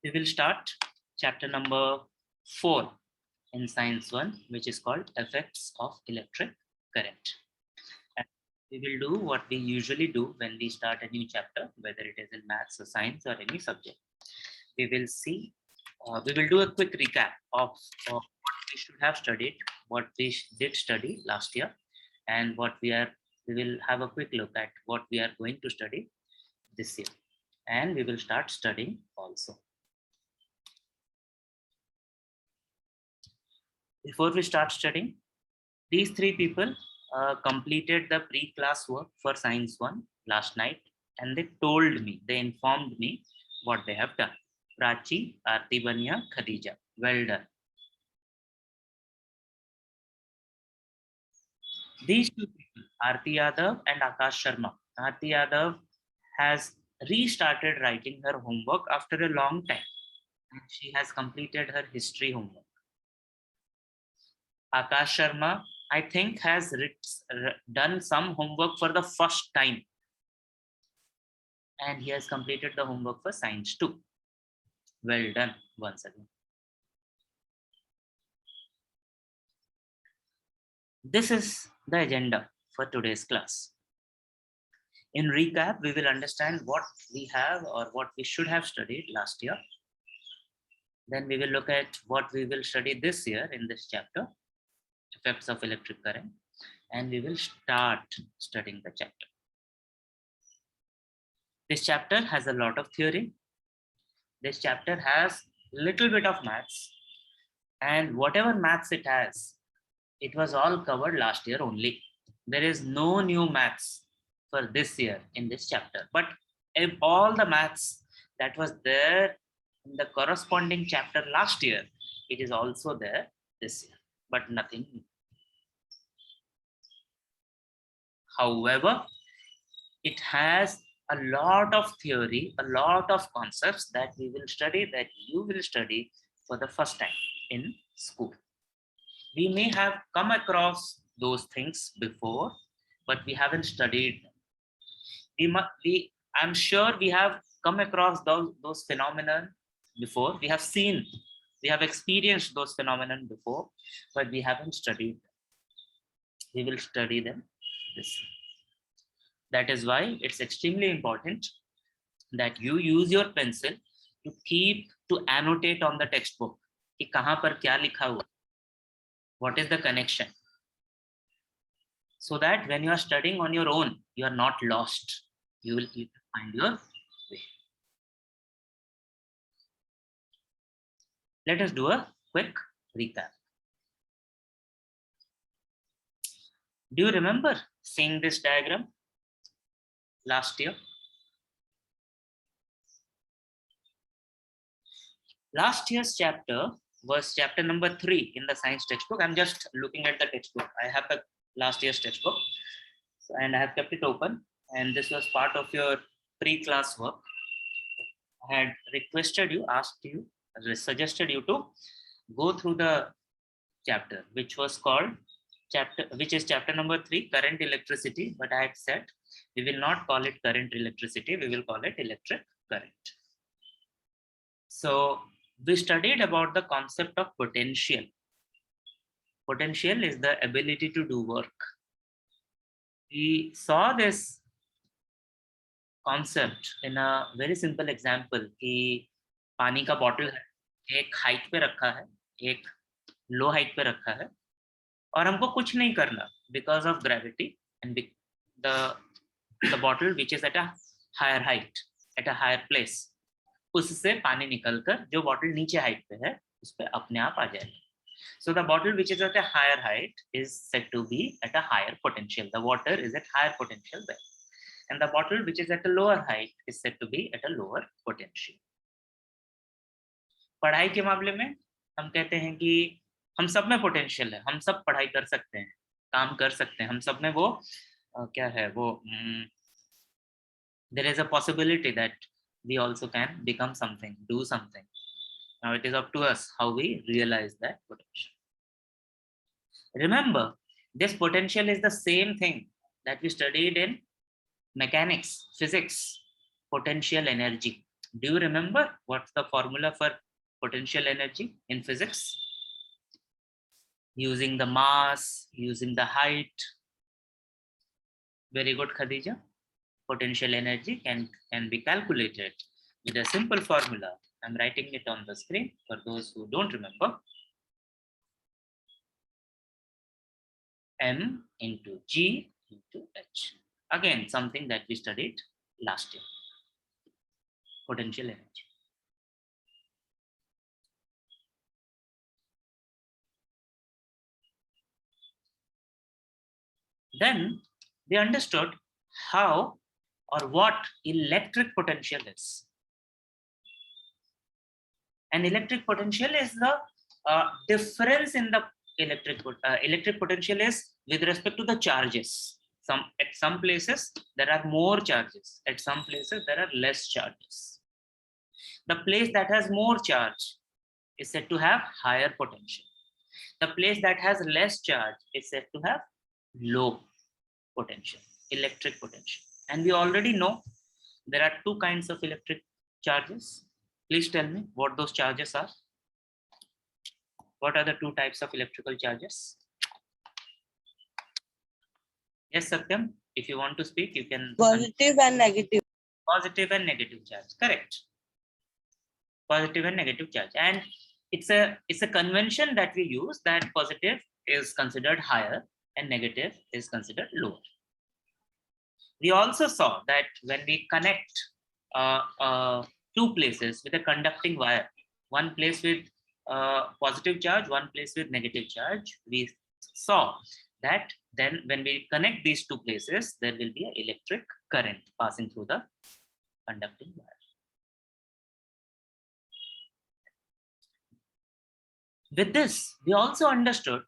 we will start chapter number 4 in Science 1, which is called Effects of Electric Current. And we will do what we usually do when we start a new chapter, whether it is in maths or science or any subject. We will see, we will do a quick recap of what we should have studied, what we did study last year, and we will have a quick look at what we are going to study this year. And we will start studying also. Before we start studying, these three people completed the pre-class work for Science 1 last night, and they told me, they informed me what they have done. Prachi, Aarti Bania, Khadija. Well done. These two people, Aarti Yadav and Akash Sharma. Aarti Yadav has restarted writing her homework after a long time. And she has completed her history homework. Akash Sharma, I think, has done some homework for the first time. And he has completed the homework for Science 2. Well done once again. This is the agenda for today's class. In recap, we will understand what we have or what we should have studied last year. Then we will look at what we will study this year in this chapter, effects of electric current, and we will start studying the chapter. This chapter has a lot of theory. This chapter has little bit of maths, and whatever maths it has, it was all covered last year only. There is no new maths for this year in this chapter, but if all the maths that was there in the corresponding chapter last year, it is also there this year, but nothing new. However, it has a lot of theory, a lot of concepts that we will study, that you will study for the first time in school. We may have come across those things before, but we haven't studied them. I'm sure we have come across those phenomena before. We have seen, we have experienced those phenomena before, but we haven't studied them. We will study them this year. That is why it's extremely important that you use your pencil to annotate on the textbook कि कहाँ पर क्या लिखा हुआ, what is the connection, so that when you are studying on your own, you are not lost. You will find your way. Let us do a quick recap. Do you remember seeing this diagram last year? Last year's chapter was chapter number 3 in the science textbook. I'm just looking at the textbook. I have the last year's textbook, and I have kept it open. And this was part of your pre-class work. I had requested you, suggested you to go through the chapter, which was called which is chapter number 3, current electricity. But I had said we will not call it current electricity, we will call it electric current. So we studied about the concept of potential. Potential is the ability to do work. We saw this concept in a very simple example कि पानी का bottle है, एक height पे रखा है, एक लो height पे रखा है, और हमको कुछ नहीं करना because of gravity, and the bottle which is at a higher height, at a higher place, उससे पानी निकलकर जो बॉटल नीचे हाइट पे है उस पे अपने आप आ जाएगा. So the bottle which is at a higher height is said to be at a higher potential. The water is at higher potential there. And the bottle which is at a lower height is said to be at a lower potential. पढ़ाई के मामले में हम कहते हैं कि हम सब में पोटेंशियल है, हम सब पढ़ाई कर सकते हैं, काम कर सकते हैं, हम सब में वो क्या है वो there is a possibility that we also can become something, do something. Now it is up to us how we realize that potential. Remember, this potential is the same thing that we studied in mechanics, physics, potential energy. Do you remember what's the formula for potential energy in physics? Using the mass, using the height. Very good, Khadija. Potential energy can be calculated with a simple formula. I'm writing it on the screen for those who don't remember. M into G into H. Again, something that we studied last year. Potential energy. Then they understood how or what electric potential is. And electric potential is the difference in the electric potential is with respect to the charges. At some places there are more charges, at some places there are less charges. The place that has more charge is said to have higher potential. The place that has less charge is said to have low potential, electric potential. And we already know there are two kinds of electric charges. Please tell me what those charges are. What are the two types of electrical charges? Yes, Satyam, if you want to speak, you can. Positive and negative. Positive and negative charge, correct. Positive and negative charge. And it's a convention that we use that positive is considered higher and negative is considered lower. We also saw that when we connect two places with a conducting wire, one place with positive charge, one place with negative charge, we saw that then when we connect these two places, there will be an electric current passing through the conducting wire. With this, we also understood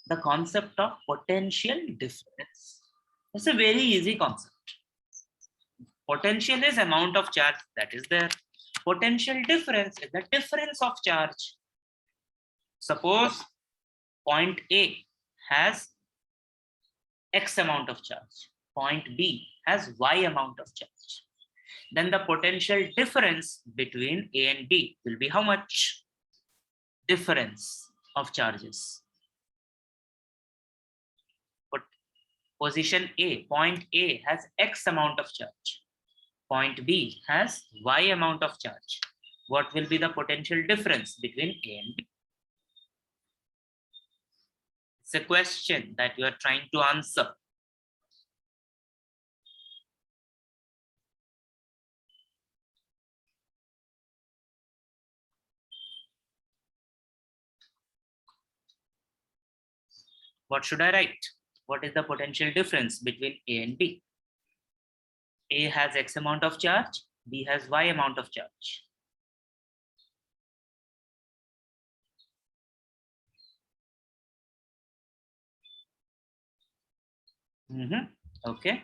the concept of potential difference. It's a very easy concept. Potential is amount of charge that is there. Potential difference is the difference of charge. Suppose point A has X amount of charge. Point B has Y amount of charge. Then the potential difference between A and B will be how much? Difference of charges. But position A, point A has X amount of charge. Point B has Y amount of charge. What will be the potential difference between A and B? It's a question that you are trying to answer. What should I write? What is the potential difference between A and B? A has X amount of charge, B has Y amount of charge. Okay.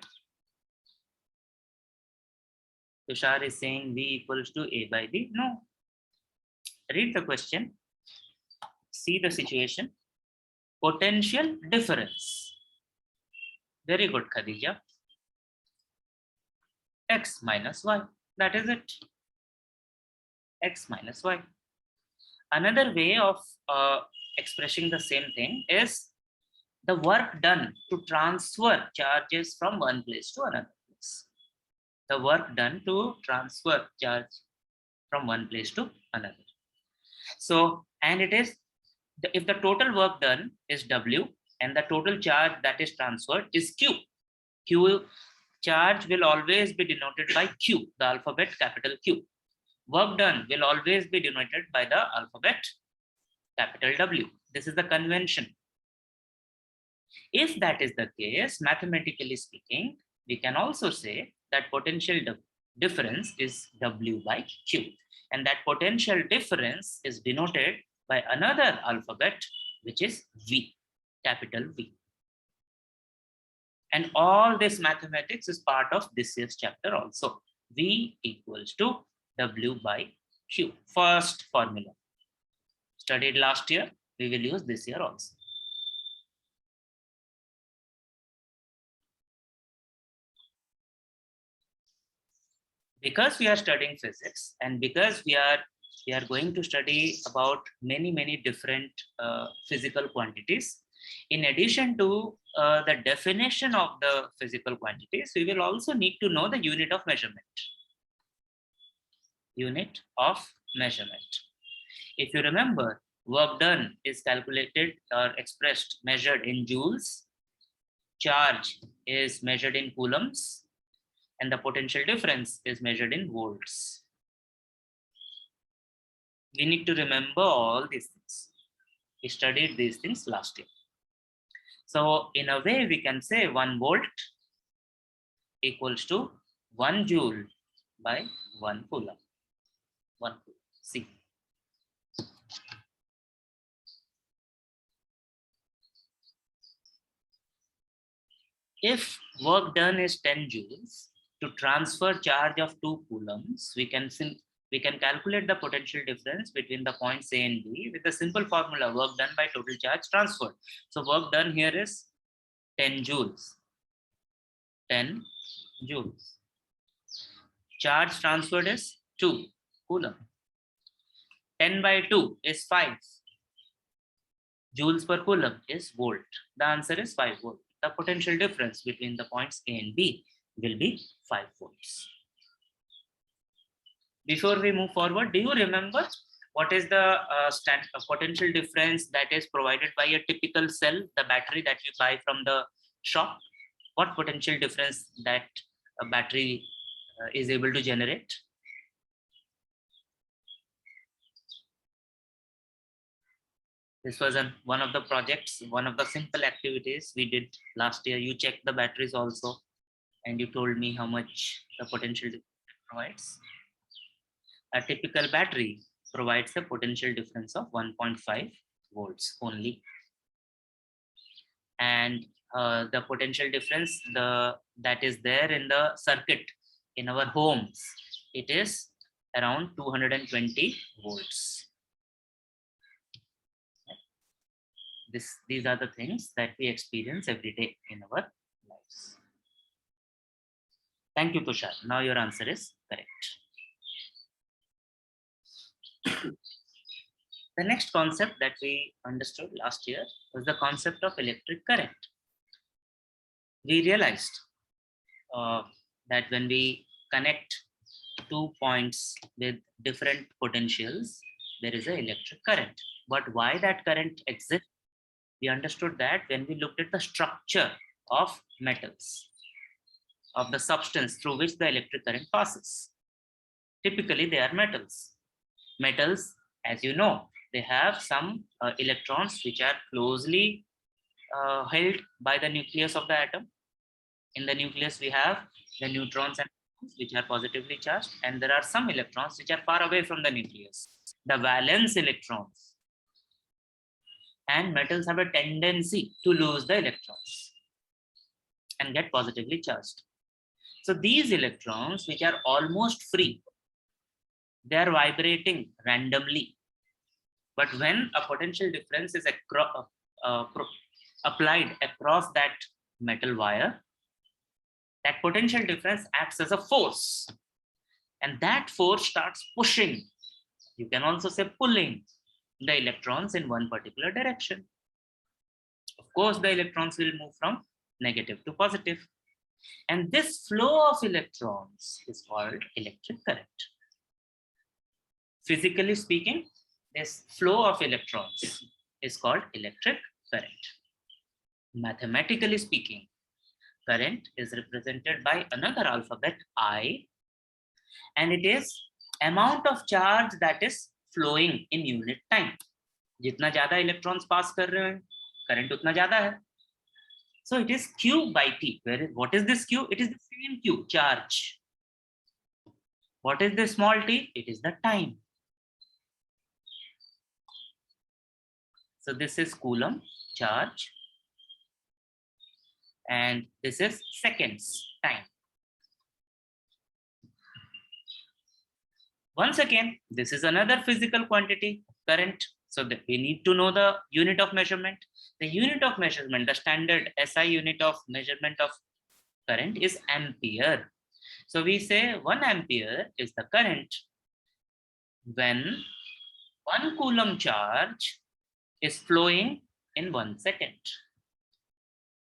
Tushar is saying V equals to A by B. No. Read the question. See the situation. Potential difference. Very good, Khadija. X minus Y. That is it. X minus Y. Another way of expressing the same thing is the work done to transfer charges from one place to another place. The work done to transfer charge from one place to another. So, and it is, if the total work done is W and the total charge that is transferred is Q. Q charge will always be denoted by Q, the alphabet capital Q. Work done will always be denoted by the alphabet capital W. This is the convention. If that is the case, mathematically speaking, we can also say that potential difference is W by Q. And that potential difference is denoted by another alphabet, which is V, capital V. And all this mathematics is part of this year's chapter also. V equals to W by Q. First formula. Studied last year, we will use this year also. because we are studying physics and because we are going to study about many different physical quantities. In addition to the definition of the physical quantities, we will also need to know the unit of measurement. Unit of measurement. If you remember, work done is calculated or expressed, measured in joules. Charge is measured in coulombs, and the potential difference is measured in volts. We need to remember all these things. We studied these things last year. So in a way, we can say 1 volt equals to 1 joule by 1 coulomb. 1 coulomb. See. If work done is 10 joules, to transfer charge of 2 coulombs, we can calculate the potential difference between the points A and B with the simple formula, work done by total charge transferred. So work done here is 10 joules. 10 joules. Charge transferred is 2 coulomb. 10 by 2 is 5. Joules per coulomb is volt. The answer is 5 volt. The potential difference between the points A and B will be 5 volts. Before we move forward, do you remember what is the potential difference that is provided by a typical cell, the battery that you buy from the shop? What potential difference that a battery is able to generate? This was one of the projects, one of the simple activities we did last year. You checked the batteries also, and you told me how much the potential provides. A typical battery provides a potential difference of 1.5 volts only. And the potential difference that is there in the circuit in our homes, it is around 220 volts. These are the things that we experience every day in our lives. Thank you, Tushar. Now your answer is correct. The next concept that we understood last year was the concept of electric current. We realized that when we connect 2 points with different potentials, there is an electric current. But why that current exists? We understood that when we looked at the structure of metals, of the substance through which the electric current passes. Typically, they are metals. Metals, as you know, they have some electrons which are closely held by the nucleus of the atom. In the nucleus, we have the neutrons and protons, which are positively charged, and there are some electrons which are far away from the nucleus, the valence electrons. And metals have a tendency to lose the electrons and get positively charged. So these electrons, which are almost free, they are vibrating randomly. But when a potential difference is applied across that metal wire, that potential difference acts as a force. And that force starts pushing, you can also say pulling, the electrons in one particular direction. Of course, the electrons will move from negative to positive. And this flow of electrons is called electric current. Physically speaking, this flow of electrons is called electric current. Mathematically speaking, current is represented by another alphabet, I, and it is amount of charge that is flowing in unit time. जितना ज़्यादा electrons pass कर रहे हैं, current उतना ज़्यादा है. So it is Q by T. What is this Q? It is the same Q, charge. What is the small t? It is the time. So this is coulomb charge, and this is seconds time. Once again, this is another physical quantity, current. So that we need to know the unit of measurement. The unit of measurement, the standard SI unit of measurement of current is ampere. So we say 1 ampere is the current when 1 coulomb charge is flowing in 1 second.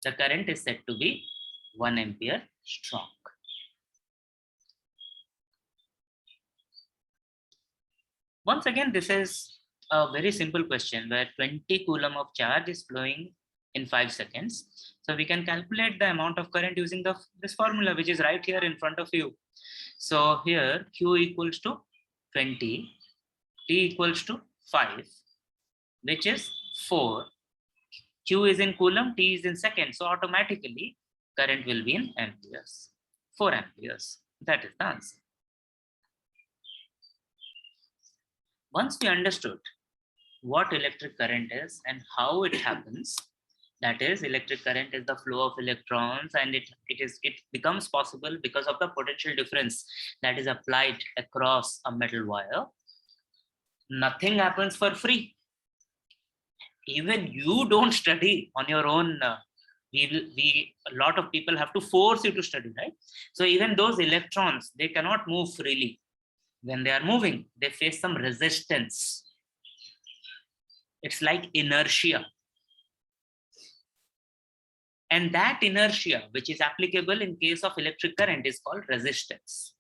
The current is said to be 1 ampere strong. Once again, this is a very simple question where 20 coulomb of charge is flowing in 5 seconds. So we can calculate the amount of current using this formula, which is right here in front of you. So here Q equals to 20, T equals to 5, which is 4. Q is in coulomb, T is in seconds. So automatically current will be in amperes. 4 amperes. That is the answer. Once we understood what electric current is and how it happens, that is, electric current is the flow of electrons, and it becomes possible because of the potential difference that is applied across a metal wire. Nothing happens for free. Even you don't study on your own. A lot of people have to force you to study, right? So even those electrons, they cannot move freely. When they are moving, they face some resistance. It's like inertia. And that inertia, which is applicable in case of electric current, is called resistance.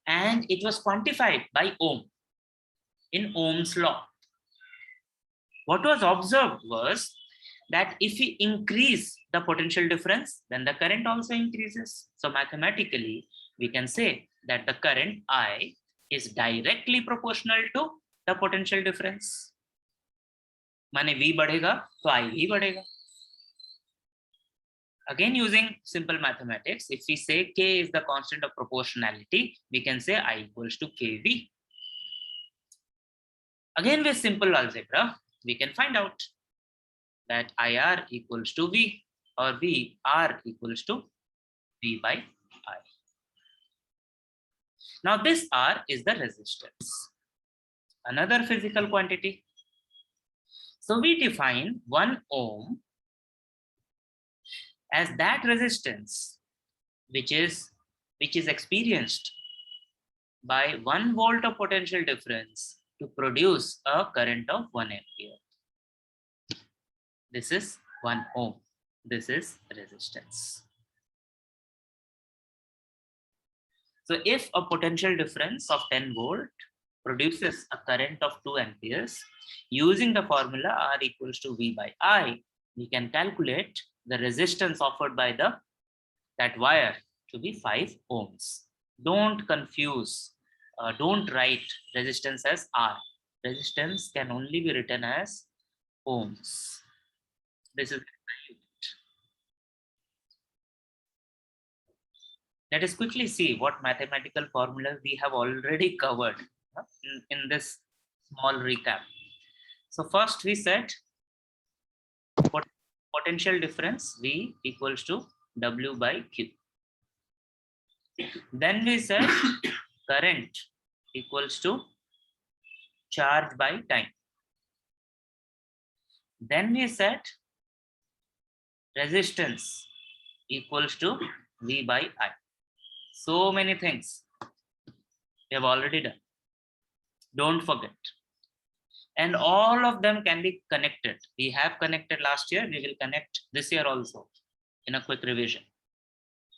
And it was quantified by Ohm in Ohm's law. What was observed was that if we increase the potential difference, then the current also increases. So mathematically, we can say that the current I is directly proportional to the potential difference. माने V बढ़ेगा तो I भी बढ़ेगा. Again, using simple mathematics, if we say K is the constant of proportionality, we can say I equals to KV. Again, with simple algebra, we can find out that IR equals to V, or VR equals to V by I. Now this R is the resistance, another physical quantity. So we define 1 ohm as that resistance which is experienced by 1 volt of potential difference to produce a current of 1 ampere. This is 1 ohm. This is resistance. So if a potential difference of 10 volt produces a current of 2 amperes, using the formula R equals to V by I, we can calculate the resistance offered by that wire to be 5 ohms. Don't confuse, don't write resistance as R. Resistance can only be written as ohms. This is let us quickly see what mathematical formulas we have already covered in this small recap. So first we said potential difference V equals to W by Q. Then we said current equals to charge by time. Then we said resistance equals to V by I. So many things we have already done. Don't forget. And all of them can be connected. We have connected last year. We will connect this year also in a quick revision.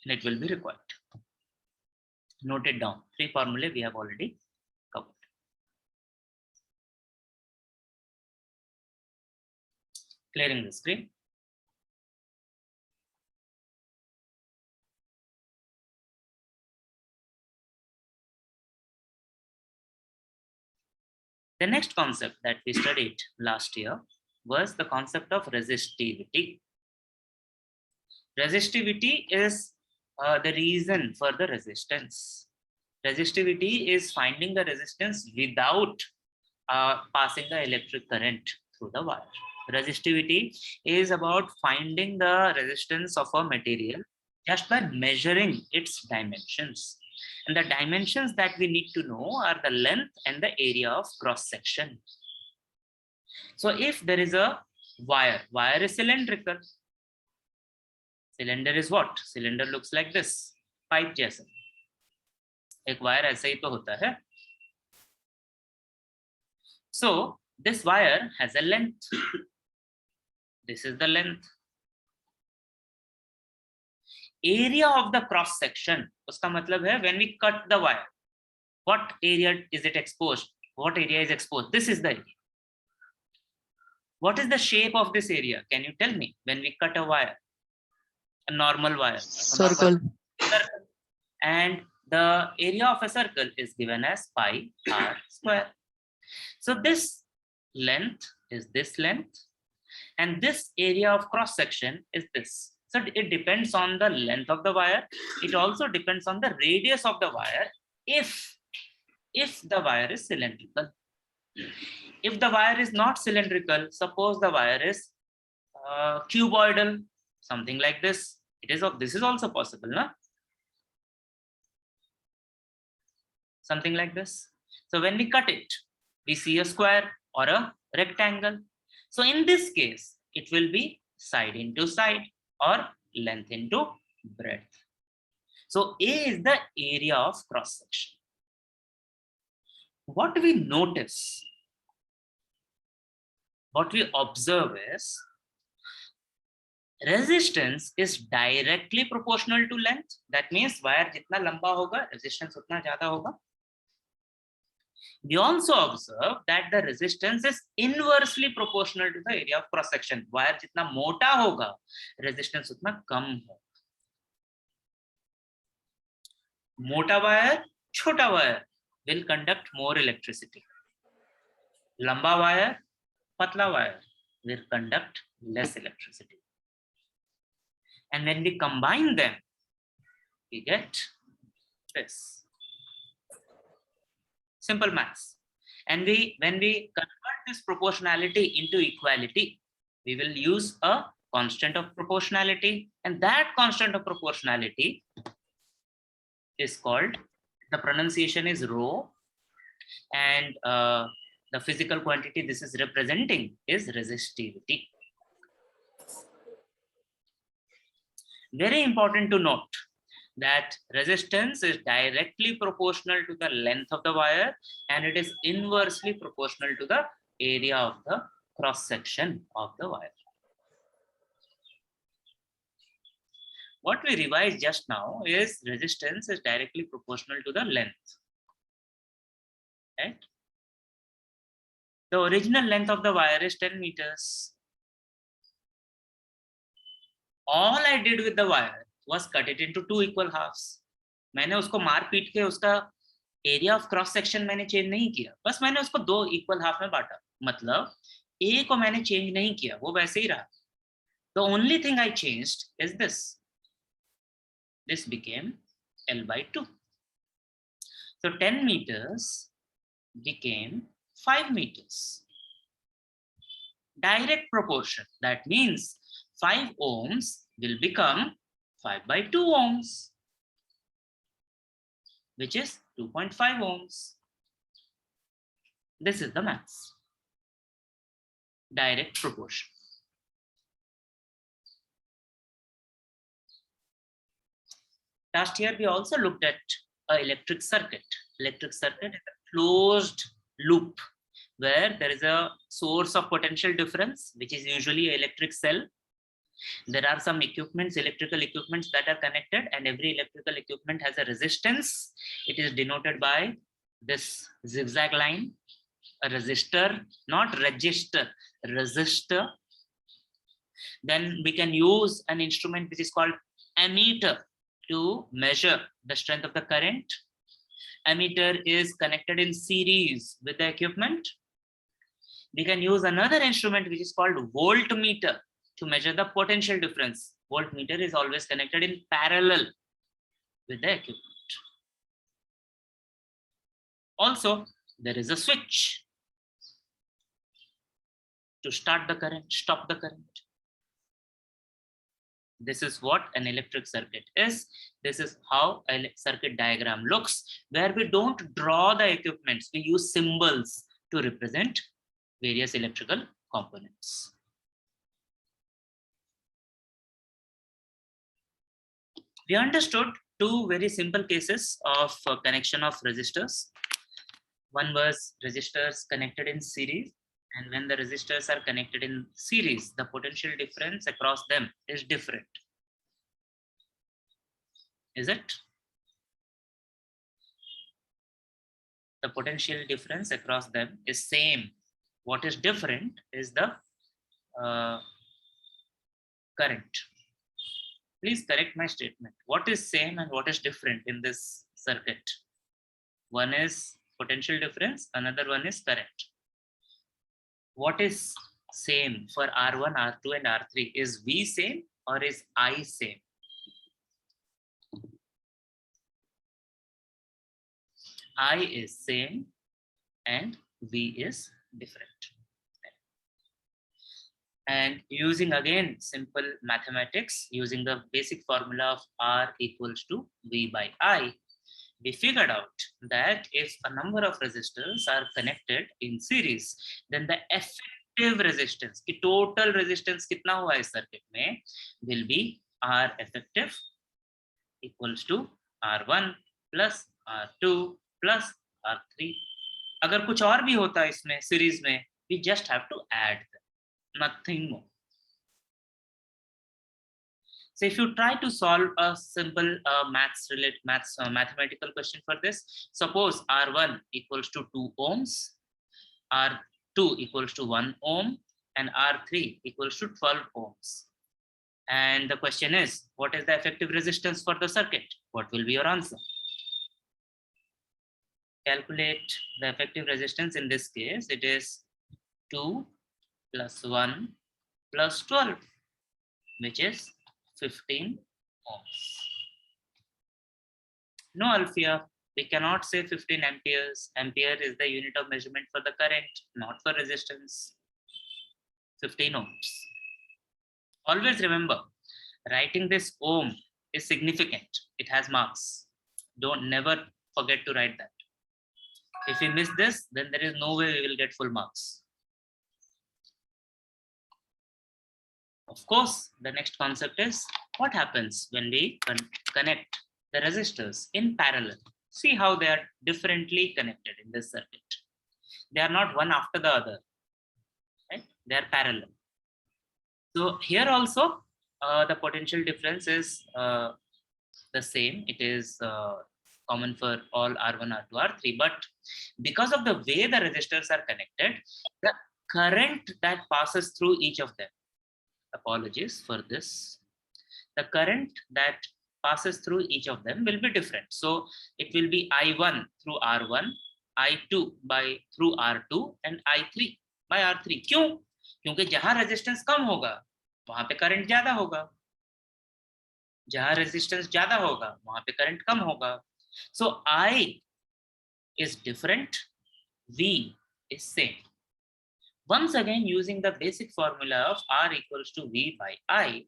And it will be required. Note it down. 3 formulae we have already covered. Clearing the screen. The next concept that we studied last year was the concept of resistivity. Resistivity is the reason for the resistance. Resistivity is finding the resistance without passing the electric current through the wire. Resistivity is about finding the resistance of a material just by measuring its dimensions. And the dimensions that we need to know are the length and the area of cross section. So if there is a wire is cylindrical. Cylinder is what? Cylinder looks like this, pipe jaisa. एक wire ऐसे ही तो होता है. So this wire has a length. This is the length. Area of the cross section, उसका मतलब है when we cut the wire, what area is it exposed? What area is exposed? This is the area. What is the shape of this area? Can you tell me? When we cut a wire, a normal wire, a normal Circle. circle, and the area of a circle is given as pi r square. So this length is this length, and this area of cross section is this. So it depends on the length of the wire. It also depends on the radius of the wire if the wire is cylindrical. If the wire is not cylindrical, suppose the wire is cuboidal, something like this. This is also possible, no? Something like this. So when we cut it, we see a square or a rectangle. So in this case, it will be side into side or length into breadth. So A is the area of cross section. What we notice, what we observe is resistance is directly proportional to length. That means wire jitna lamba hoga, resistance utna zyada hoga. We also observe that the resistance is inversely proportional to the area of cross section. Wire jitna mota hoga, resistance utna kam hoga. Mota wire, chota wire will conduct more electricity. Lamba wire, patla wire will conduct less electricity. And when we combine them, we get this. Simple maths. And when we convert this proportionality into equality, we will use a constant of proportionality, and that constant of proportionality is called, the pronunciation is rho, and the physical quantity this is representing is resistivity. Very important to note that resistance is directly proportional to the length of the wire, and it is inversely proportional to the area of the cross section of the wire. What we revised just now is resistance is directly proportional to the length. Right? The original length of the wire is 10 meters. All I did with the wire was cut it into 2 equal halves. मैंने उसको मार पीट के उसका area of cross section मैंने change नहीं किया, बस मैंने उसको 2 इक्वल हाफ में बांटा. मतलब ए को मैंने चेंज नहीं किया, वो वैसे ही रहा. The only thing I changed is this. This became L by 2. So 10 meters became 5 meters. Direct proportion. That means 5 ohms will become 5 by 2 ohms, which is 2.5 ohms. This is the maths. Direct proportion. Last year, we also looked at an electric circuit. Electric circuit is a closed loop where there is a source of potential difference, which is usually an electric cell. There are some equipments, electrical equipments that are connected, and every electrical equipment has a resistance. It is denoted by this zigzag line, a resistor, not register, resistor. Then we can use an instrument which is called ammeter to measure the strength of the current. Ammeter is connected in series with the equipment. We can use another instrument which is called voltmeter to measure the potential difference. Voltmeter is always connected in parallel with the equipment. Also, there is a switch to start the current, stop the current. This is what an electric circuit is. This is how a circuit diagram looks, where we don't draw the equipments, we use symbols to represent various electrical components. We understood two very simple cases of connection of resistors. One was resistors connected in series, and when the resistors are connected in series, the potential difference across them is different. Is it? The potential difference across them is same. What is different is the current. Please correct my statement. What is same and what is different in this circuit? One is potential difference, another one is current. What is same for R1, R2, and R3? Is V same or is I same? I is same and V is different. And using again simple mathematics, using the basic formula of R equals to V by I, we figured out that if a number of resistors are connected in series, then the effective resistance, the total resistance kitna hua is circuit mein, will be R effective equals to R1 plus R2 plus R3. अगर कुछ और भी होता है इसमें series में, we just have to add them, nothing more. So if you try to solve a simple mathematical question for this, suppose R1 equals to 2 ohms, R2 equals to 1 ohm, and R3 equals to 12 ohms. And the question is, what is the effective resistance for the circuit? What will be your answer? Calculate the effective resistance. In this case, it is 2 plus 1 plus 12, which is 15 ohms. No, Alfia, we cannot say 15 amperes. Ampere is the unit of measurement for the current, not for resistance. 15 ohms. Always remember, writing this ohm is significant. It has marks. Never forget to write that. If we miss this, then there is no way we will get full marks. Of course, the next concept is what happens when we connect the resistors in parallel. See how they are differently connected in this circuit. They are not one after the other, right? They are parallel. So here also, the potential difference is the same. It is common for all R1, R2, R3. But because of the way the resistors are connected, the current that passes through each of them, apologies for this, the current that passes through each of them will be different. So it will be I1 through R1, I2 through R2, and I3 by R3. क्यों? क्योंकि जहां resistance कम होगा वहां पे current ज्यादा होगा, जहां resistance ज्यादा होगा वहां पे करंट कम होगा. So I is different, V is same. Once again, using the basic formula of R equals to V by I,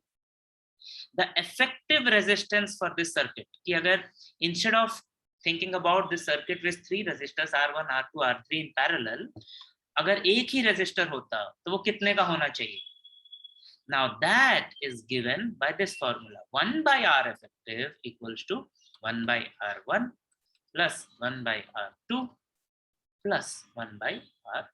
the effective resistance for this circuit, कि अगर instead of thinking about this circuit with 3 resistors R1, R2, R3 in parallel, अगर एक ही resistor होता तो वो कितने का होना चाहिए? Now that is given by this formula. 1 by R effective equals to 1 by R1 plus 1 by R2 plus 1 by R3.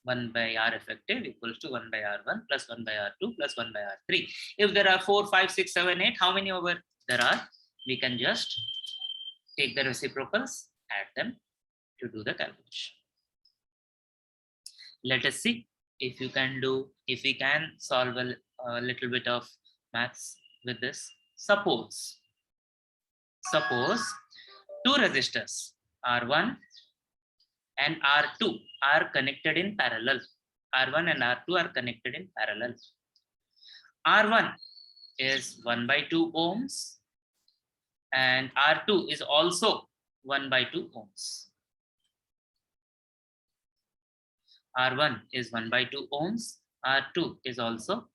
1 by R effective equals to 1 by R1 plus 1 by R2 plus 1 by R3. If there are 4, 5, 6, 7, 8, how many over there are? We can just take the reciprocals, add them to do the calculation. Let us see if we can solve a little bit of maths with this. Suppose 2 resistors R1 and R2 are connected in parallel. R1 and R2 are connected in parallel. R1 is 1 by 2 ohms and R2 is also 1 by 2 ohms. R1 is 1 by 2 ohms, R2 is also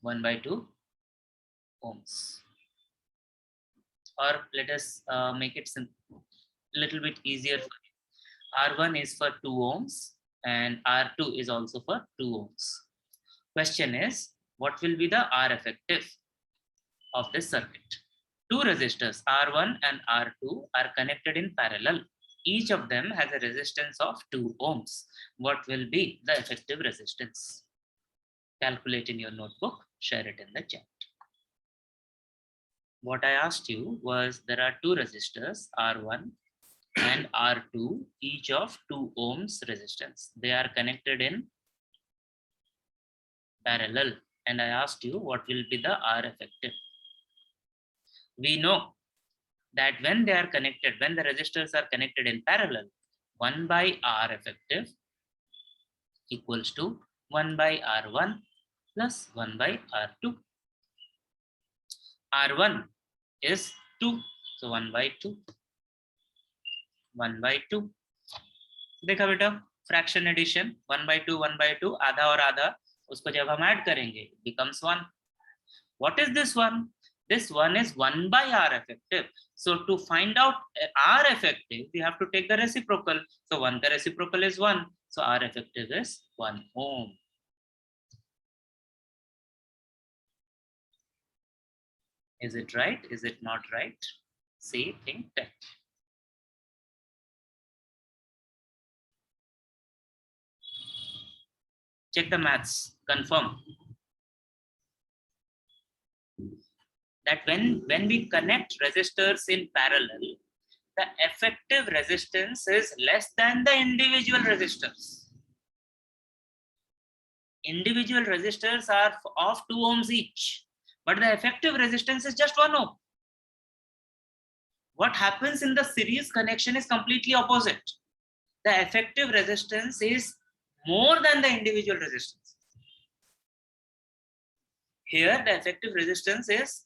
1 by 2 ohms. Or let us make it a little bit easier. R1 is for 2 ohms and R2 is also for 2 ohms. Question is, what will be the R effective? of this circuit. Two resistors R1 and R2 are connected in parallel. Each of them has a resistance of 2 ohms. What will be the effective resistance? Calculate in your notebook, share it in the chat. What I asked you was there are two resistors R1 and R2, each of 2 ohms resistance. They are connected in parallel. And I asked you what will be the R effective. We know that when they are connected, when the resistors are connected in parallel, 1 by R effective equals to 1 by R1 plus 1 by R2. R1 is 2, so 1 by 2. 1 by 2. देखा बेटा, fraction addition 1 by 2, 1 by 2, आधा और आधा, उसको जब हम add करेंगे becomes 1. What is this one? This one is 1 by R effective. So to find out R effective, we have to take the reciprocal. So 1 ka reciprocal is 1. So R effective is 1 ohm. Is it right? Is it not right? See, think, check. Check the maths, confirm. That when we connect resistors in parallel, the effective resistance is less than the individual resistors. Individual resistors are of 2 ohms each, but the effective resistance is just 1 ohm. What happens in the series connection is completely opposite. The effective resistance is more than the individual resistance. Here, the effective resistance is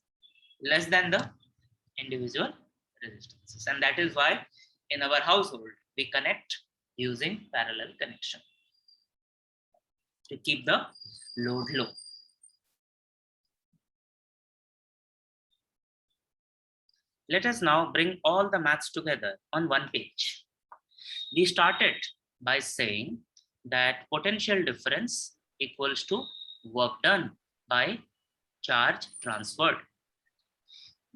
less than the individual resistances, and that is why in our household we connect using parallel connection to keep the load low. Let us now bring all the maths together on one page. We started by saying that potential difference equals to work done by charge transferred.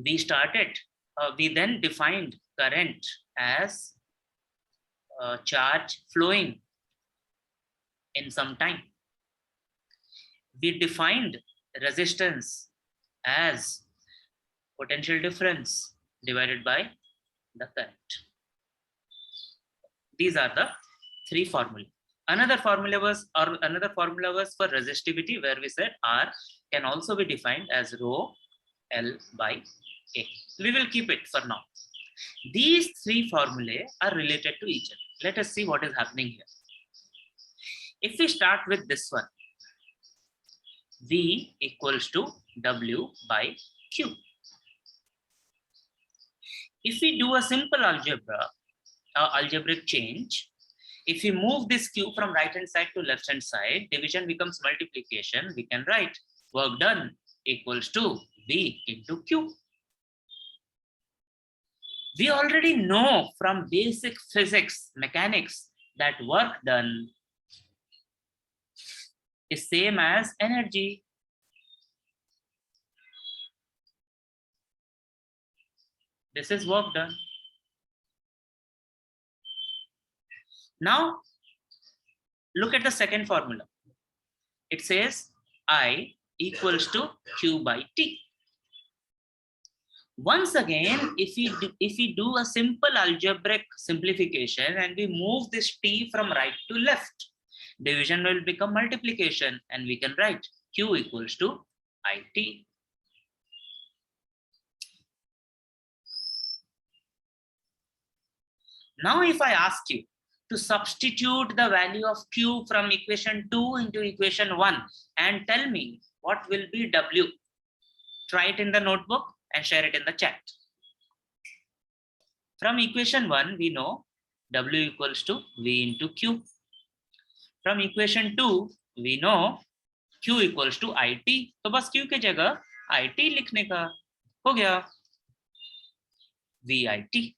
We then defined current as charge flowing in some time. We defined resistance as potential difference divided by the current. These are the three formulas. Another formula was for resistivity, where we said R can also be defined as rho L by A. We will keep it for now. These three formulae are related to each other. Let us see what is happening here. If we start with this one, V equals to W by Q. If we do a simple algebraic change, if we move this Q from right hand side to left hand side, division becomes multiplication. We can write work done equals to V into Q. We already know from basic physics, mechanics, that work done is same as energy. This is work done. Now, look at the second formula. It says I equals to Q by T. Once again, if we do a simple algebraic simplification and we move this T from right to left, division will become multiplication, and we can write Q equals to IT. Now, if I ask you to substitute the value of Q from equation 2 into equation 1 and tell me what will be W, try it in the notebook and share it in the chat. From equation 1, we know W equals to V into Q. From equation 2, we know Q equals to IT. तो बस Q के जगह IT लिखने का, हो गया VIT.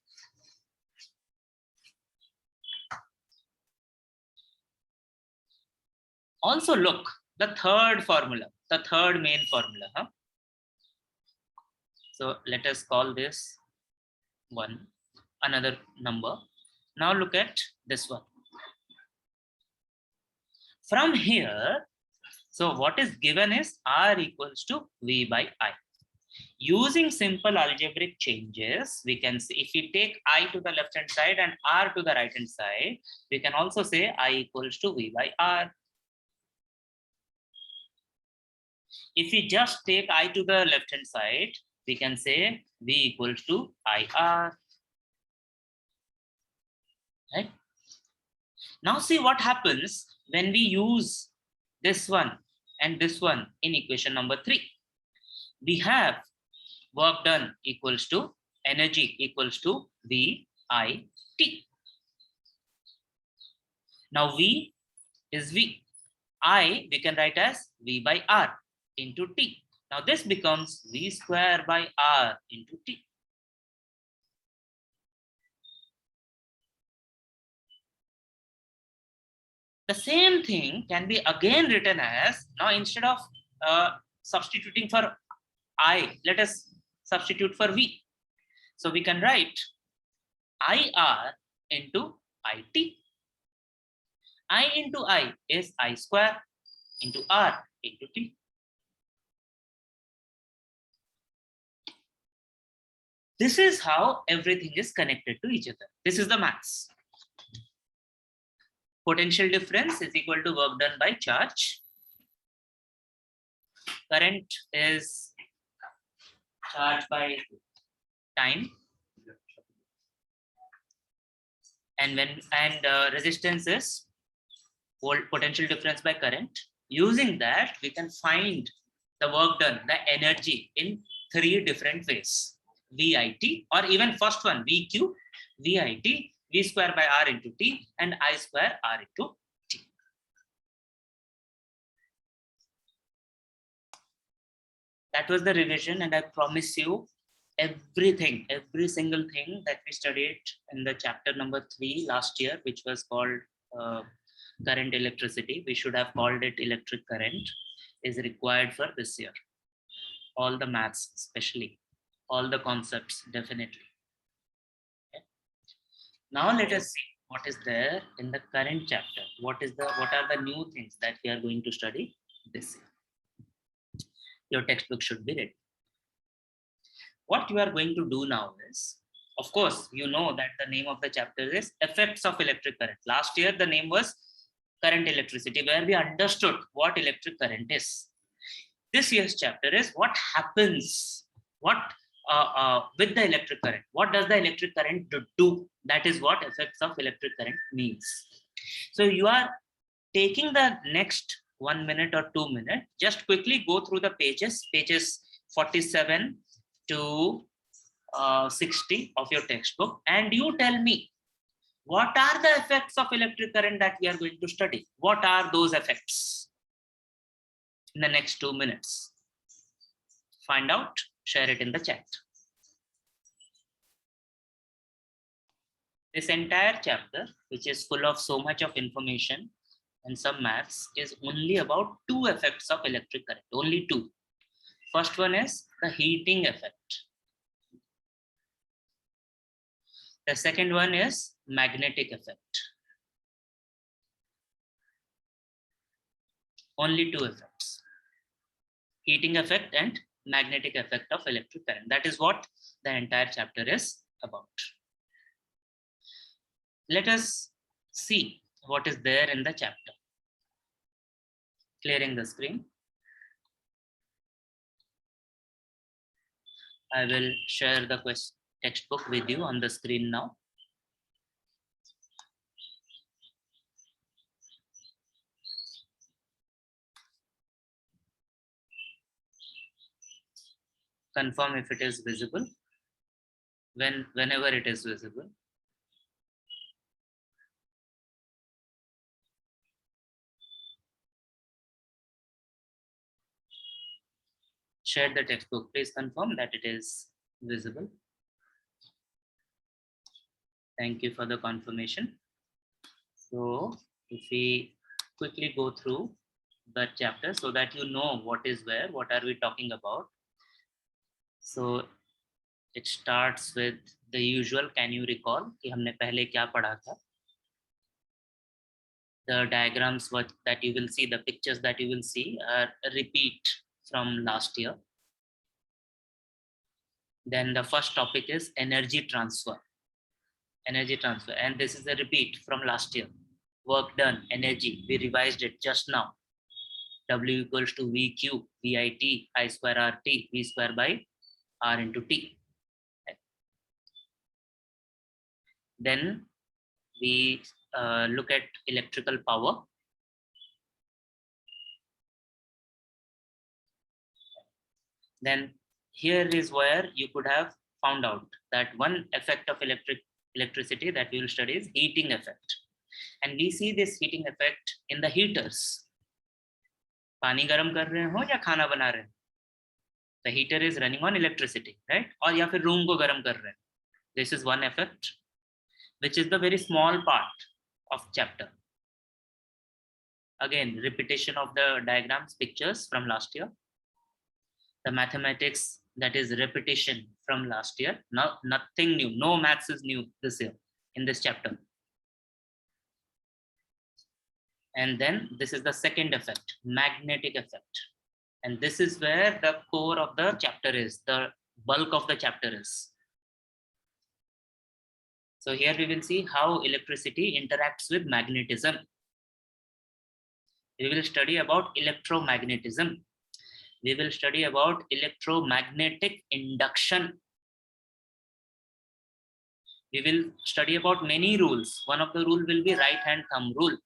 Also look, the third formula, the third main formula. So let us call this one another number. Now look at this one. From here, so what is given is R equals to V by I. Using simple algebraic changes, we can see if we take I to the left hand side and R to the right hand side, we can also say I equals to V by R. If we just take I to the left hand side, we can say V equals to IR. Right? Now see what happens when we use this one and this one in equation number 3. We have work done equals to energy equals to VIT. Now V is V. I we can write as V by R into T. Now this becomes V square by R into T. The same thing can be again written as, now instead of substituting for I, let us substitute for V. So we can write IR into IT. I into I is I square into R into T. This is how everything is connected to each other. This is the maths. Potential difference is equal to work done by charge. Current is charge by time. And resistance is potential difference by current. Using that, we can find the work done, the energy in 3 different ways. VIT, or even first one, VQ, VIT, V square by R into T, and I square R into T. That was the revision, and I promise you everything, every single thing that we studied in the chapter number 3 last year, which was called current electricity, we should have called it electric current, is required for this year. All the maths, especially all the concepts, definitely. Okay. Now let us see what is there in the current chapter. What are the new things that we are going to study this year? Your textbook should be ready. What you are going to do now is, of course, you know that the name of the chapter is Effects of Electric Current. Last year, the name was Current Electricity, where we understood what electric current is. This year's chapter is what happens, with the electric current. What does the electric current do? That is what effects of electric current means. So you are taking the next 1 minute or 2 minutes, just quickly go through the pages 47 to 60 of your textbook, and you tell me what are the effects of electric current that we are going to study. What are those effects? In the next 2 minutes, find out, share it in the chat. This entire chapter, which is full of so much of information and some maths, is only about 2 effects of electric current, only 2. First one is the heating effect. The second one is magnetic effect. Only 2 effects. Heating effect and magnetic effect of electric current. That is what the entire chapter is about. Let us see what is there in the chapter. Clearing the screen. I will share the textbook with you on the screen now. Confirm if it is visible. Whenever it is visible. Share the textbook. Please confirm that it is visible. Thank you for the confirmation. So if we quickly go through the chapter so that you know what is where, what are we talking about. So It starts with the usual. Can you recall कि हमने पहले क्या पढ़ा था? The diagrams that you will see, the pictures that you will see are a repeat from last year. Then the first topic is energy transfer. Energy transfer, and this is a repeat from last year. Work done, energy. We revised it just now. W equals to VQ, VIT, I square RT, V square by R into T. Then we look at electrical power. Then here is where you could have found out that one effect of electricity that we will study is heating effect. And we see this heating effect in the heaters. पानी गर्म कर रहे हो या खाना बना रहे हो? The heater is running on electricity, right? और या फिर room को गर्म कर रहे हैं. This is one effect, which is the very small part of chapter. Again, repetition of the diagrams, pictures from last year. The mathematics, that is repetition from last year. Now, nothing new. No maths is new this year in this chapter. And then this is the second effect, magnetic effect. And this is where the core of the chapter is, the bulk of the chapter is. So here we will see how electricity interacts with magnetism. We will study about electromagnetism. We will study about electromagnetic induction. We will study about many rules. One of the rule will be right hand thumb rule.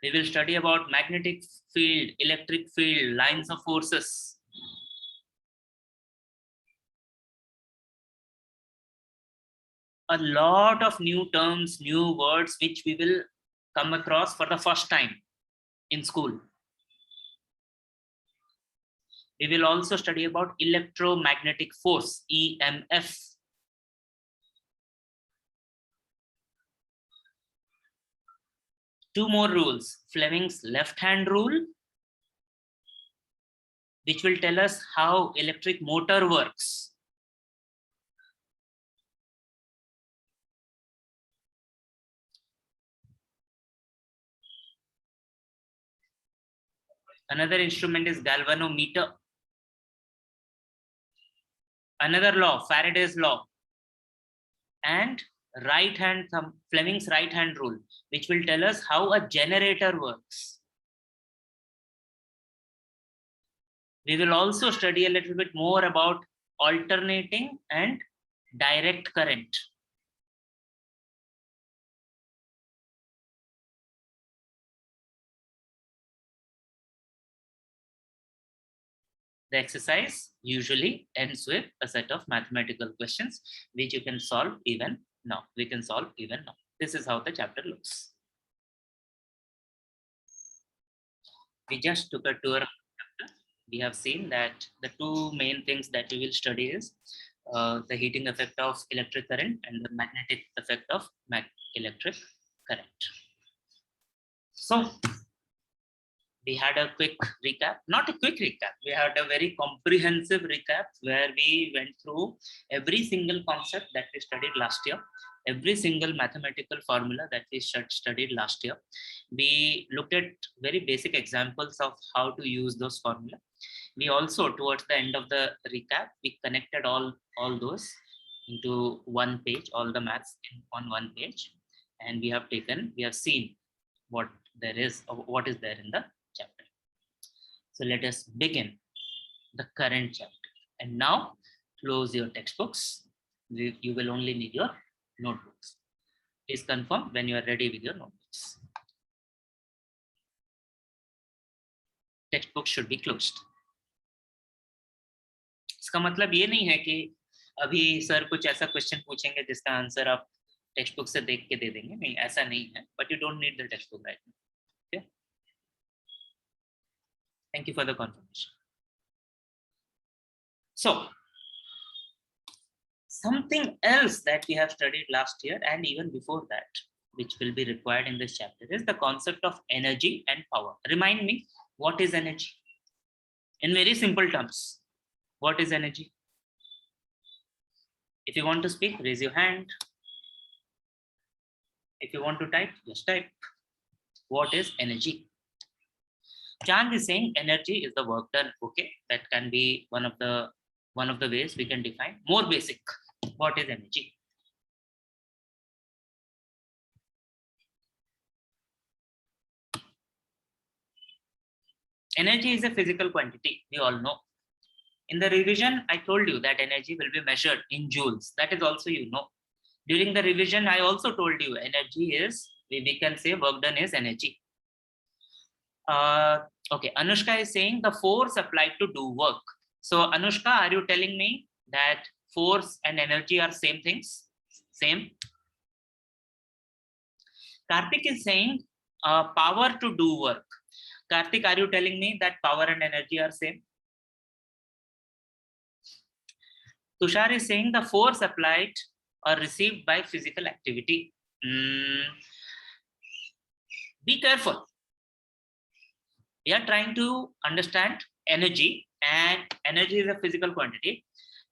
We will study about magnetic field, electric field, lines of forces. A lot of new terms, new words, which we will come across for the first time in school. We will also study about electromagnetic force, EMF. Two more rules, Fleming's left-hand rule, which will tell us how electric motor works. Another instrument is galvanometer. Another law, Faraday's law. And right hand thumb, Fleming's right hand rule, which will tell us how a generator works. We will also study a little bit more about alternating and direct current. The exercise usually ends with a set of mathematical questions, which you can solve even now. We can solve even now. This is how the chapter looks. We just took a tour of the chapter. We have seen that the two main things that we will study is the heating effect of electric current and the magnetic effect of electric current. So we had a quick recap, not a quick recap, we had a very comprehensive recap where we went through every single concept that we studied last year, every single mathematical formula that we studied last year. We looked at very basic examples of how to use those formula. We also, towards the end of the recap, we connected all those into one page, all the maths on one page, and we have seen what there is, what is there in the chapter. So let us begin the current chapter. And now close your textbooks. You will only need your notebooks. Please confirm when you are ready with your notebooks. Textbook should be closed. इसका मतलब ये नहीं है कि अभी sir कुछ ऐसा question पूछेंगे जिसका आंसर आप टेक्स्ट बुक से देख के दे देंगे, नहीं ऐसा नहीं है, but you don't need the text book right now. Okay, thank you for the confirmation. So something else that we have studied last year and even before that, which will be required in this chapter, is the concept of energy and power. Remind me, what is energy in very simple terms? What is energy? If you want to speak, raise your hand. If you want to type, just type. What is energy? Chand is saying energy is the work done. Okay, that can be one of the ways we can define. More basic. What is energy? Energy is a physical quantity. We all know. In the revision, I told you that energy will be measured in joules. That is also you know. During the revision, I also told you energy is, we can say work done is energy. Okay, Anushka is saying the force applied to do work. So Anushka, are you telling me that force and energy are same things? Same. Karthik is saying power to do work. Karthik, are you telling me that power and energy are same? Tushar is saying the force applied or received by physical activity. Be careful. We are trying to understand energy, and energy is a physical quantity,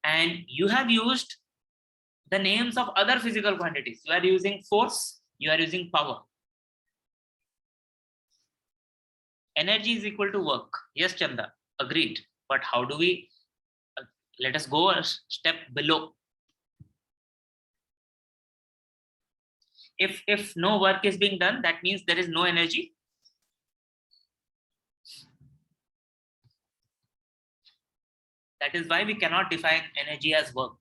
and you have used the names of other physical quantities. You are using force, you are using power. Energy is equal to work. Yes, Chanda, agreed. But how do we, let us go a step below. If no work is being done, that means there is no energy. That is why we cannot define energy as work.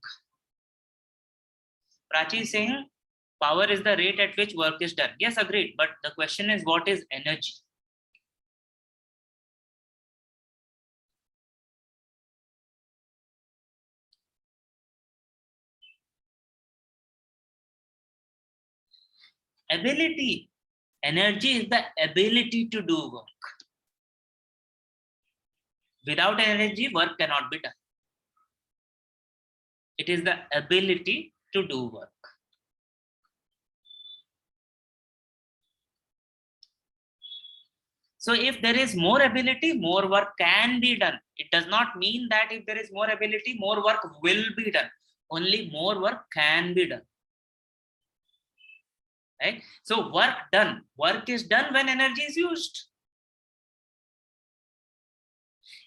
Prachi is saying power is the rate at which work is done. Yes, agreed. But the question is, what is energy? Ability. Energy is the ability to do work. Without energy, work cannot be done. It is the ability to do work. So if there is more ability, more work can be done. It does not mean that if there is more ability, more work will be done. Only more work can be done. Right? So work is done when energy is used.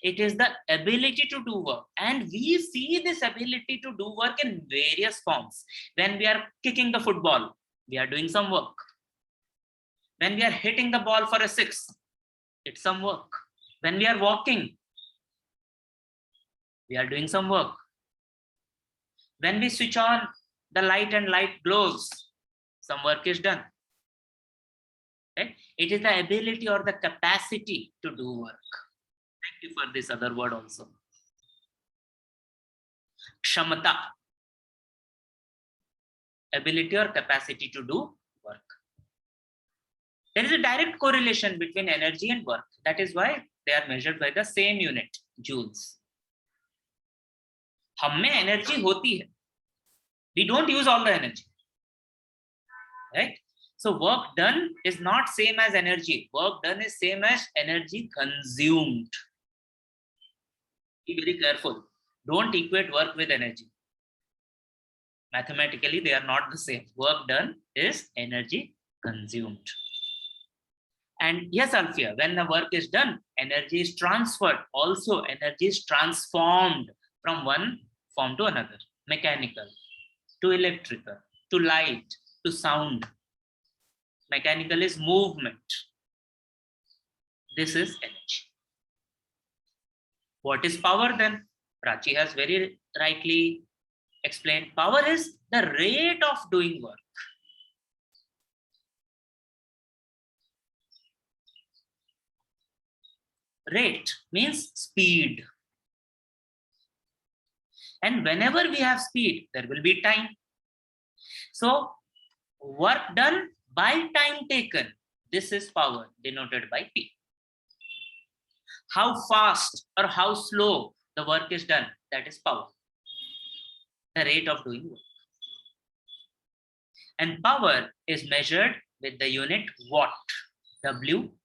It is the ability to do work, and we see this ability to do work in various forms. When we are kicking the football, we are doing some work. When we are hitting the ball for a six, it's some work. When we are walking, we are doing some work. When we switch on the light and light glows, some work is done. Right? It is the ability or the capacity to do work. Thank you for this other word also. Kshamata. Ability or capacity to do work. There is a direct correlation between energy and work. That is why they are measured by the same unit, joules. हम में energy होती है. We don't use all the energy. Right? So work done is not same as energy. Work done is same as energy consumed. Be very careful. Don't equate work with energy. Mathematically, they are not the same. Work done is energy consumed. And yes, Alfia, when the work is done, energy is transferred. Also, energy is transformed from one form to another. Mechanical, to electrical, to light, to sound. Mechanical is movement. This is energy. What is power then? Prachi has very rightly explained. Power is the rate of doing work. Rate means speed. And whenever we have speed, there will be time. So work done by time taken. This is power denoted by P. How fast or how slow the work is done, that is power. The rate of doing work. And power is measured with the unit watt. W-A-T-T.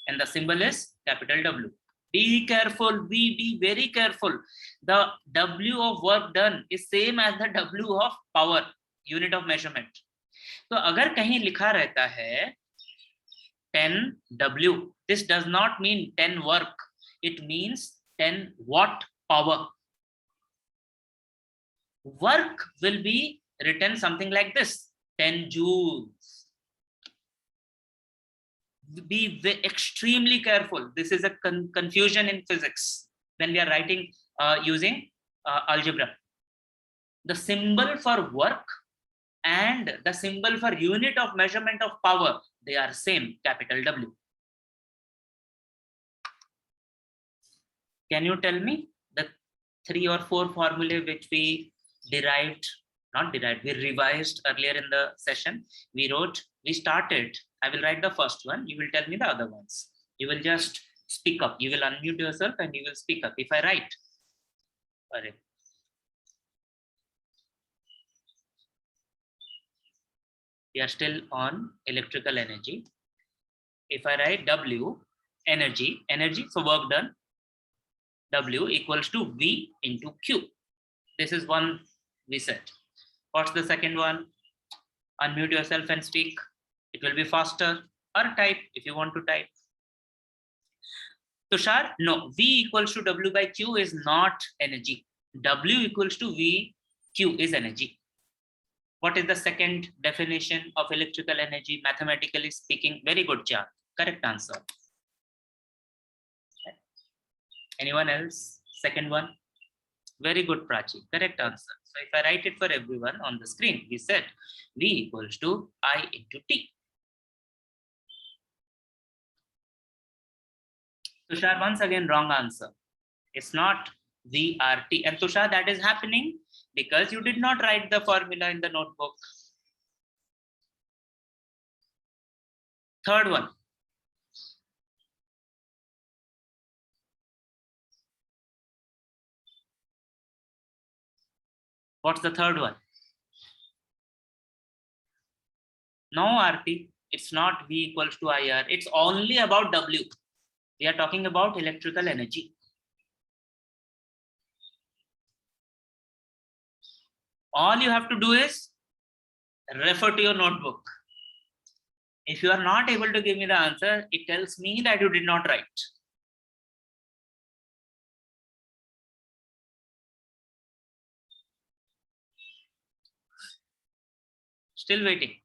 And the symbol is capital W. Be careful, be very careful. The W of work done is same as the W of power, unit of measurement. तो अगर कहीं लिखा रहता है 10 W, this does not mean 10 work. It means 10 watt power. Work will be written something like this, 10 joules. Be extremely careful. This is a confusion in physics when we are writing using algebra. The symbol for work and the symbol for unit of measurement of power, they are same, capital W. Can you tell me the 3 or 4 formulae which we we revised earlier in the session? We started, I will write the first one, you will tell me the other ones. You will just speak up, you will unmute yourself and you will speak up. If I write, we are still on electrical energy. If I write W, energy for work done, W equals to V into Q. This is one we said. What's the second one? Unmute yourself and speak. It will be faster, or type if you want to type. Tushar, no, V equals to W by Q is not energy. W equals to V, Q is energy. What is the second definition of electrical energy, mathematically speaking? Very good, John. Correct answer. Anyone else? Second one? Very good, Prachi. Correct answer. So if I write it for everyone on the screen, we said V equals to I into T. Tushar, once again, wrong answer. It's not VRT. And Tushar, that is happening because you did not write the formula in the notebook. Third one. What's the third one? No, RT. It's not V equals to IR. It's only about W. We are talking about electrical energy. All you have to do is refer to your notebook. If you are not able to give me the answer, it tells me that you did not write. Still waiting.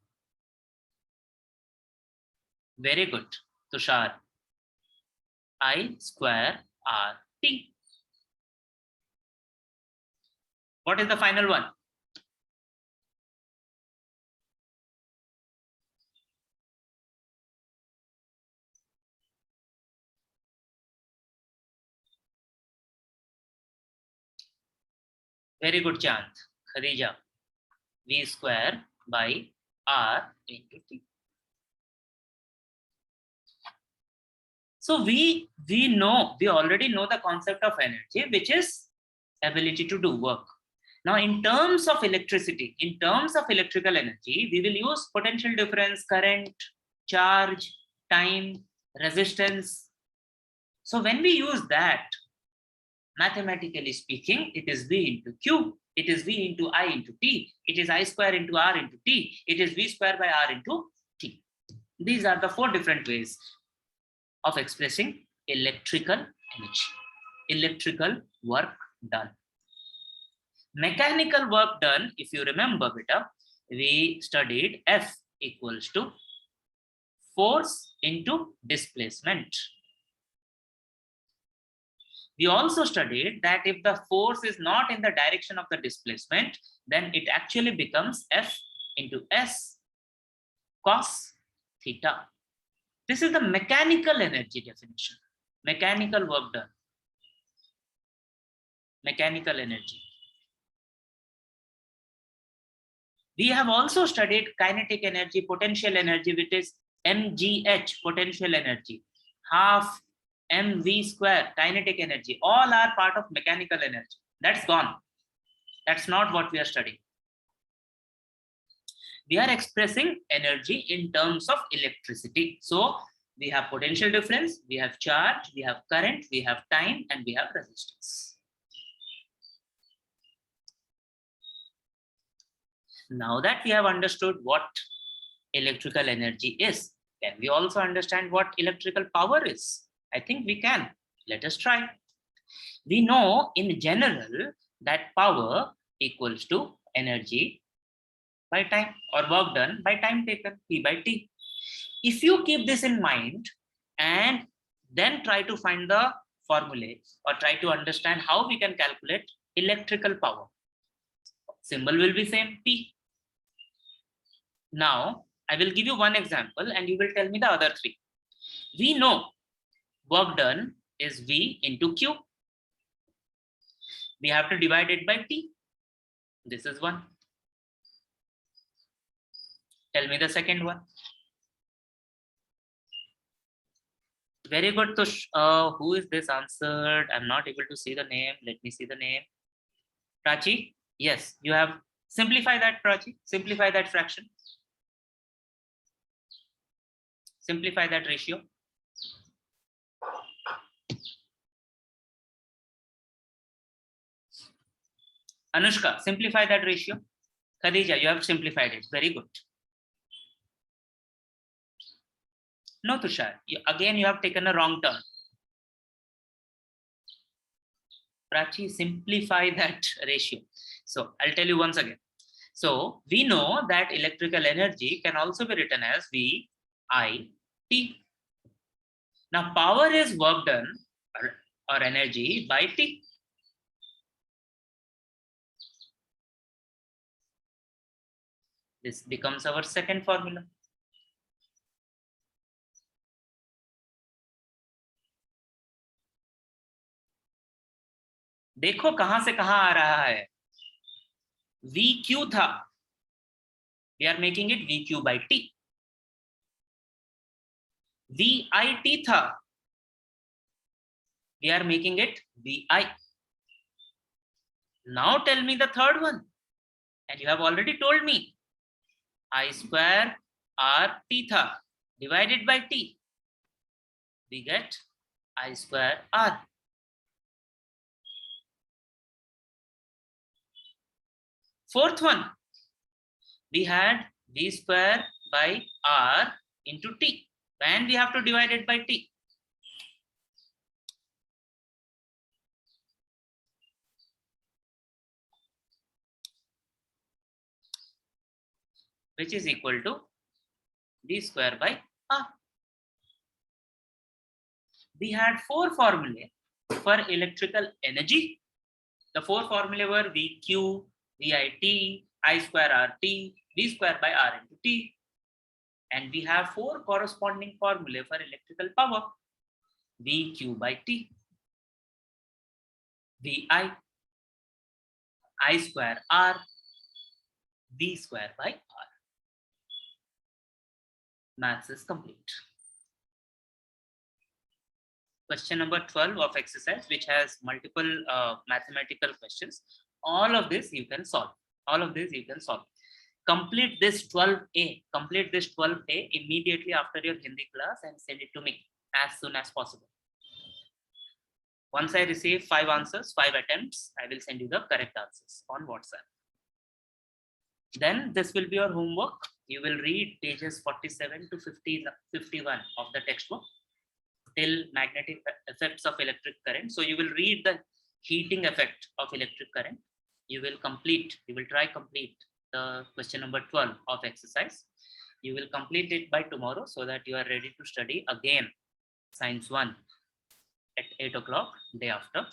Very good, Tushar. I square RT. What is the final one? Very good, Chant. Khadija. V square by R into T. So we already know the concept of energy, which is ability to do work. Now, in terms of electricity, in terms of electrical energy, we will use potential difference, current, charge, time, resistance. So when we use that, mathematically speaking, it is V into Q, it is V into I into T, it is I square into R into T, it is V square by R into T. These are the 4 different ways of expressing electrical energy, electrical work done. Mechanical work done, if you remember, beta, we studied F equals to force into displacement. We also studied that if the force is not in the direction of the displacement, then it actually becomes F into S cos theta. This is the mechanical energy definition. Mechanical work done. Mechanical energy. We have also studied kinetic energy, potential energy, which is mgh, potential energy, half mv square, kinetic energy. All are part of mechanical energy. That's gone. That's not what we are studying. We are expressing energy in terms of electricity. So We have potential difference, we have charge, we have current, we have time, and we have resistance. Now that we have understood what electrical energy is, can we also understand what electrical power is? I think we can. Let us try. We know in general that power equals to energy by time, or work done by time taken, P by T. If you keep this in mind and then try to find the formulae or try to understand how we can calculate electrical power, symbol will be same, P. Now, I will give you one example and you will tell me the other three. We know work done is V into Q. We have to divide it by T. This is one. Tell me the second one. Very good, Tush. Who is this answered? I'm not able to see the name. Let me see the name. Prachi? Yes, you have. Simplify that, Prachi. Simplify that fraction. Simplify that ratio. Anushka, simplify that ratio. Khadija, you have simplified it. Very good. No, Tushar. Again, you have taken a wrong turn. Prachi, simplify that ratio. So I'll tell you once again. So we know that electrical energy can also be written as V I T. Now power is work done or energy by T. This becomes our second formula. देखो कहां से कहां आ रहा है. VQ था. We are making it VQ by T. VIT था. We are making it VI. Now tell me the third one. And you have already told me. I square R T था divided by T. We get I square R. Fourth one, we had V square by R into T. When we have to divide it by T. Which is equal to V square by R. We had four formulae for electrical energy. The four formulae were VQ, VIT, I square RT, V square by R into T. And we have four corresponding formulae for electrical power. VQ by T, VI, I square R, V square by R. Maths is complete. Question number 12 of exercise, which has multiple mathematical questions. All of this you can solve. All of this you can solve. Complete this 12A. Complete this 12A immediately after your Hindi class and send it to me as soon as possible. Once I receive 5 answers, 5 attempts, I will send you the correct answers on WhatsApp. Then this will be your homework. You will read pages 47 to 51 of the textbook till magnetic effects of electric current. So you will read the heating effect of electric current. You will try complete the question number 12 of exercise. You will complete it by tomorrow so that you are ready to study again Science 1 at 8 o'clock day after.